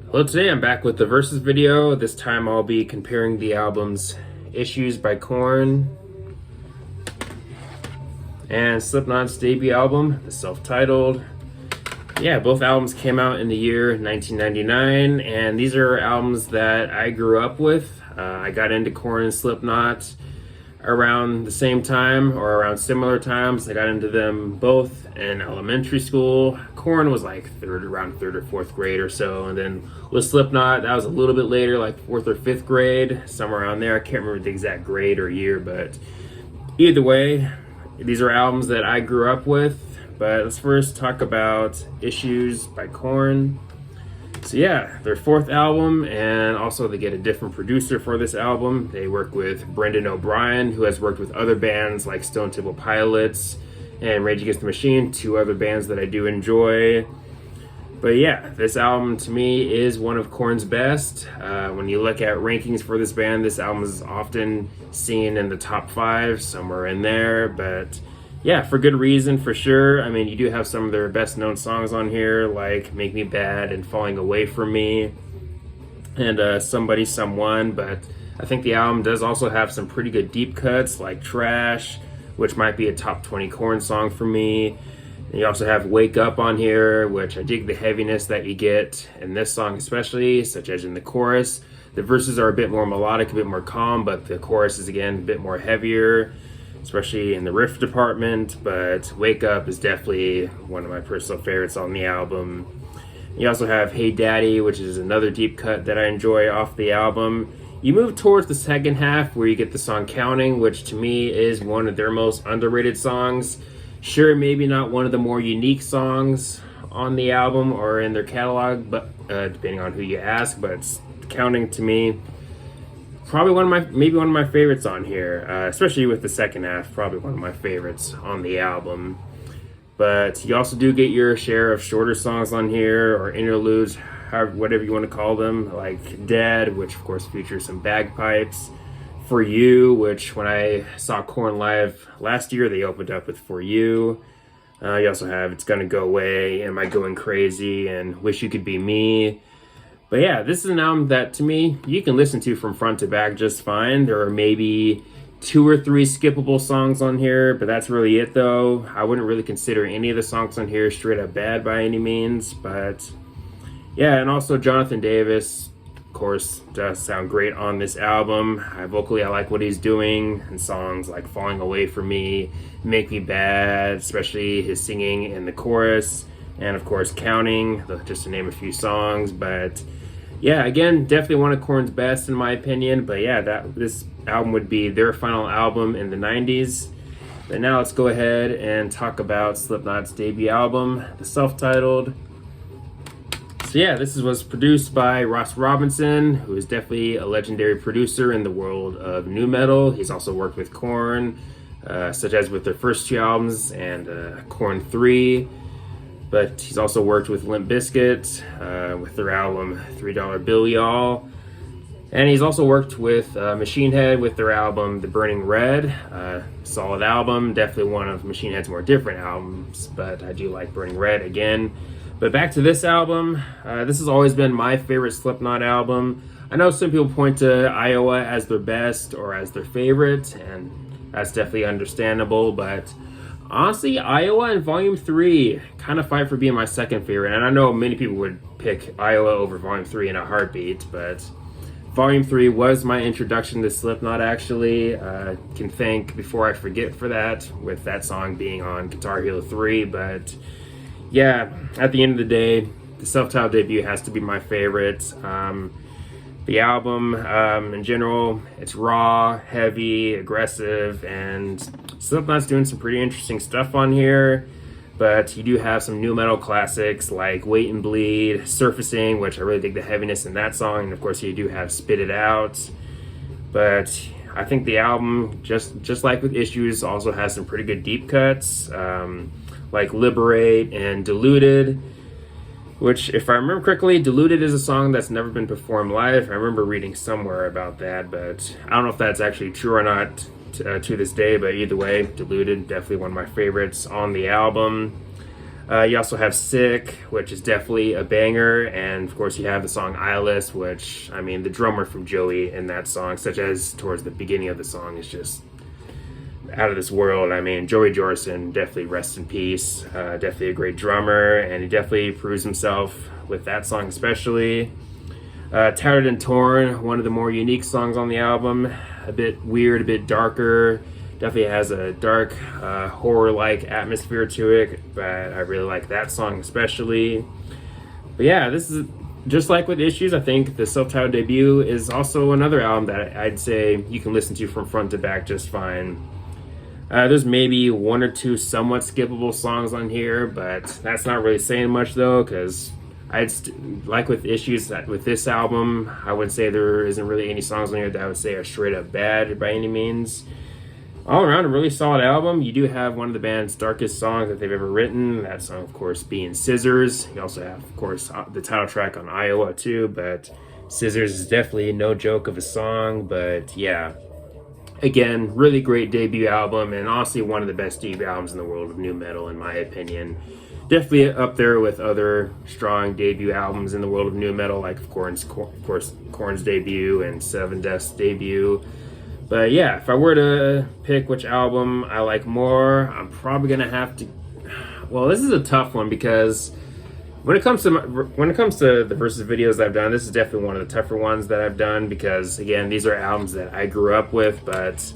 Hello, today I'm back with the Versus video. This time I'll be comparing the albums Issues by Korn and Slipknot's debut album, the self-titled. Yeah, both albums came out in the year 1999, and these are albums that I grew up with. I got into Korn and Slipknot around the same time or around similar times. I got into them both in elementary school. Korn was like around third or fourth grade or so, and then with Slipknot, that was a little bit later, like fourth or fifth grade, somewhere around there. I can't remember the exact grade or year, but either way, these are albums that I grew up with. But let's first talk about Issues by Korn. So yeah, their fourth album, and also they get a different producer for this album. They work with Brendan O'Brien, who has worked with other bands like Stone Temple Pilots and Rage Against the Machine, two other bands that I do enjoy. But yeah, this album to me is one of Korn's best. When you look at rankings for this band, this album is often seen in the top 5, somewhere in there. But yeah, for good reason, for sure. I mean, you do have some of their best known songs on here, like Make Me Bad and Falling Away From Me and Somebody Someone. But I think the album does also have some pretty good deep cuts, like Trash, which might be a top 20 Korn song for me. And you also have Wake Up on here, which I dig the heaviness that you get in this song especially, such as in the chorus. The verses are a bit more melodic, a bit more calm, but the chorus is again a bit more heavier, especially in the riff department. But Wake Up is definitely one of my personal favorites on the album. You also have Hey Daddy, which is another deep cut that I enjoy off the album. You move towards the second half where you get the song Counting, which to me is one of their most underrated songs. Sure, maybe not one of the more unique songs on the album or in their catalog, but depending on who you ask, but Counting to me, probably one of my favorites on here, especially with the second half, probably one of my favorites on the album. But you also do get your share of shorter songs on here, or interludes, whatever you want to call them, like Dead, which of course features some bagpipes. For You, which when I saw Korn live last year, they opened up with For You. You also have It's Gonna Go Away, Am I Going Crazy, and Wish You Could Be Me. But yeah, this is an album that to me, you can listen to from front to back just fine. There are maybe 2 or 3 skippable songs on here, but that's really it though. I wouldn't really consider any of the songs on here straight up bad by any means, but yeah, and also Jonathan Davis, of course, does sound great on this album. Vocally, I like what he's doing in songs like Falling Away From Me, Make Me Bad, especially his singing in the chorus, and of course Counting, just to name a few songs. But yeah, again, definitely one of Korn's best in my opinion. But yeah, this album would be their final album in the 90s. But now let's go ahead and talk about Slipknot's debut album, the self-titled. So yeah, this was produced by Ross Robinson, who is definitely a legendary producer in the world of nu metal. He's also worked with Korn, such as with their first 2 albums and Korn 3. But he's also worked with Limp Bizkit with their album $3 Bill Y'all. And he's also worked with Machine Head with their album The Burning Red. Solid album, definitely one of Machine Head's more different albums, but I do like Burning Red again. But back to this album, this has always been my favorite Slipknot album. I know some people point to Iowa as their best or as their favorite, and that's definitely understandable, but honestly, Iowa and Volume 3 kind of fight for being my second favorite. And I know many people would pick Iowa over Volume 3 in a heartbeat, but Volume 3 was my introduction to Slipknot, actually. Can thank Before I Forget for that, with that song being on Guitar Hero 3, but yeah, at the end of the day, the self-titled debut has to be my favorite. The album, in general, it's raw, heavy, aggressive, and Slipknot's doing some pretty interesting stuff on here. But you do have some nu metal classics like Wait and Bleed, Surfacing, which I really dig the heaviness in that song. And of course, you do have Spit It Out. But I think the album, just like with Issues, also has some pretty good deep cuts, like Liberate and Deluded, which, if I remember correctly, Deluded is a song that's never been performed live. I remember reading somewhere about that, but I don't know if that's actually true or not to this day. But either way, Deluded, definitely one of my favorites on the album. You also have Sick, which is definitely a banger, and of course you have the song Eyeless, which, I mean, the drummer from Joey in that song, such as towards the beginning of the song, is just out of this world. I mean, Joey Jordison, definitely rest in peace. Definitely a great drummer, and he definitely proves himself with that song especially. Tattered and Torn, one of the more unique songs on the album. A bit weird, a bit darker. Definitely has a dark, horror-like atmosphere to it, but I really like that song especially. But yeah, this is just like with Issues. I think the self-titled debut is also another album that I'd say you can listen to from front to back just fine. There's maybe one or two somewhat skippable songs on here, but that's not really saying much though, because like with Issues, with this album, I would say there isn't really any songs on here that I would say are straight up bad by any means. All around, a really solid album. You do have one of the band's darkest songs that they've ever written. That song, of course, being Scissors. You also have, of course, the title track on Iowa, too. But Scissors is definitely no joke of a song. But yeah, again, really great debut album. And honestly, one of the best debut albums in the world of nu metal, in my opinion. Definitely up there with other strong debut albums in the world of nu metal, like, of course, Korn's debut and Seven Death's debut. But yeah, if I were to pick which album I like more, I'm probably gonna have to. Well, this is a tough one because when it comes to the Versus videos I've done, this is definitely one of the tougher ones that I've done because again, these are albums that I grew up with. But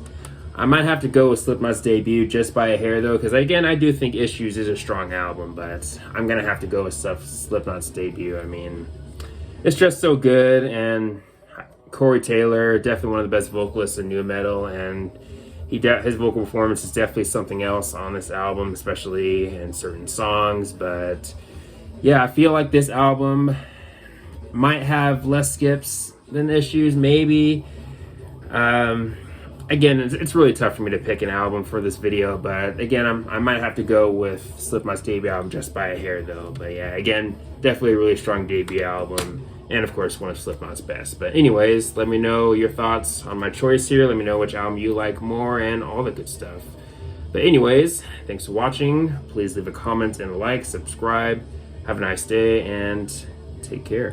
I might have to go with Slipknot's debut just by a hair though, because again, I do think Issues is a strong album, but I'm gonna have to go with Slipknot's debut. I mean, it's just so good, and Corey Taylor, definitely one of the best vocalists in nu metal, and his vocal performance is definitely something else on this album, especially in certain songs. But yeah, I feel like this album might have less skips than Issues, maybe. Again, it's really tough for me to pick an album for this video, but again, I might have to go with Slipknot's debut album just by a hair though. But yeah, again, definitely a really strong debut album. And of course, one of Slipknot's best. But anyways, let me know your thoughts on my choice here. Let me know which album you like more and all the good stuff. But anyways, thanks for watching. Please leave a comment and a like, subscribe. Have a nice day and take care.